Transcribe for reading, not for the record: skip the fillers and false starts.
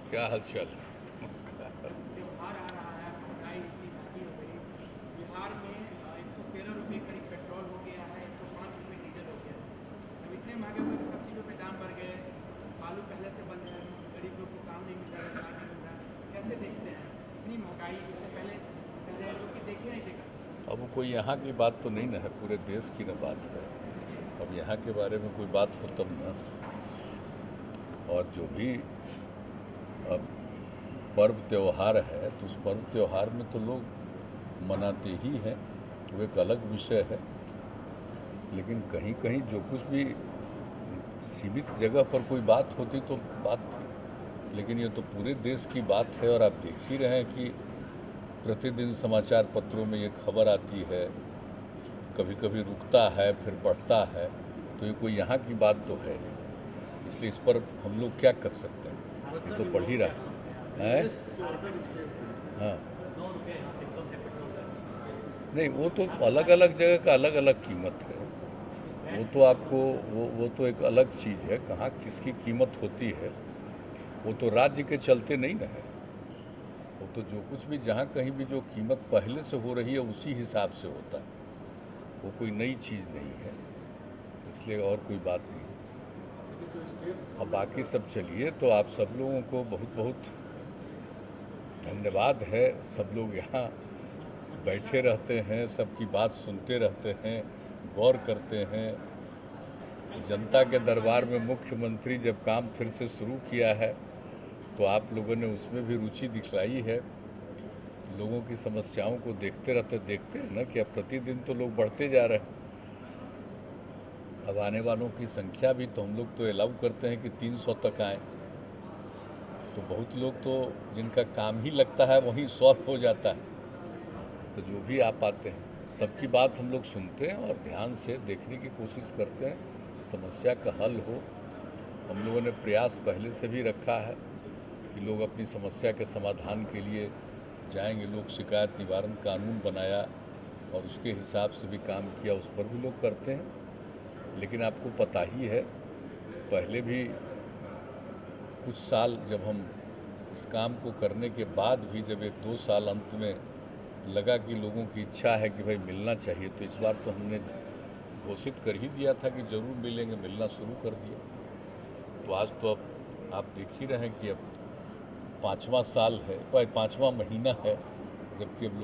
क्या हाल चाल है? त्योहार आ रहा है, महंगाई इतनी महंगी हो गई। बिहार में 113 रुपये करीब पेट्रोल हो गया है, 105 रुपये डीजल हो गया है। अब इतने महंगे हुए कि सब चीज़ों पे दाम बढ़ गए। आलू पहले से बंद है, गरीब लोग को काम नहीं मिल रहा, रोजगार नहीं मिल रहा। कैसे देखते हैं इतनी महंगाई? इससे पहले कह रहे लोग कि देखे नहीं देखा। अब कोई यहाँ की बात तो नहीं ना है, पूरे देश की ना बात है। अब यहाँ के बारे में कोई बात हो तब ना। और जो भी अब पर्व त्यौहार है तो उस पर्व त्यौहार में तो लोग मनाते ही हैं, वो एक अलग विषय है। लेकिन कहीं कहीं जो कुछ भी सीमित जगह पर कोई बात होती तो बात थी, लेकिन ये तो पूरे देश की बात है। और आप देख ही रहे हैं कि प्रतिदिन समाचार पत्रों में ये खबर आती है, कभी कभी रुकता है फिर बढ़ता है। तो ये कोई यहाँ की बात तो है नहीं, इसलिए इस पर हम लोग क्या कर सकते हैं, ये तो बढ़ ही रहा है। हाँ, नहीं वो तो अलग अलग जगह का अलग अलग कीमत है। वो तो आपको वो तो एक अलग चीज़ है, कहाँ किसकी कीमत होती है। वो तो राज्य के चलते नहीं ना है। वो तो जो कुछ भी जहाँ कहीं भी जो कीमत पहले से हो रही है उसी हिसाब से होता है। वो कोई नई चीज़ नहीं है, इसलिए और कोई बात नहीं। अब बाकी सब चलिए, तो आप सब लोगों को बहुत बहुत धन्यवाद है। सब लोग यहाँ बैठे रहते हैं, सबकी बात सुनते रहते हैं, गौर करते हैं। जनता के दरबार में मुख्यमंत्री जब काम फिर से शुरू किया है तो आप लोगों ने उसमें भी रुचि दिखलाई है। लोगों की समस्याओं को देखते हैं ना कि अब प्रतिदिन तो लोग बढ़ते जा रहे हैं। अब आने वालों की संख्या भी तो हम लोग तो अलाउ करते हैं कि 300 तक आए। तो बहुत लोग तो जिनका काम ही लगता है वहीं सॉल्व हो जाता है। तो जो भी आ पाते हैं सबकी बात हम लोग सुनते हैं और ध्यान से देखने की कोशिश करते हैं, समस्या का हल हो। हम लोगों ने प्रयास पहले से भी रखा है कि लोग अपनी समस्या के समाधान के लिए जाएंगे। लोक शिकायत निवारण कानून बनाया और उसके हिसाब से भी काम किया, उस पर भी लोग करते हैं। लेकिन आपको पता ही है, पहले भी कुछ साल जब हम इस काम को करने के बाद भी जब 1-2 साल अंत में लगा कि लोगों की इच्छा है कि भाई मिलना चाहिए, तो इस बार तो हमने घोषित कर ही दिया था कि ज़रूर मिलेंगे, मिलना शुरू कर दिया। तो आज तो अब आप देख ही रहे हैं कि अब 5वां साल है, 5वां महीना है, जबकि अब लोग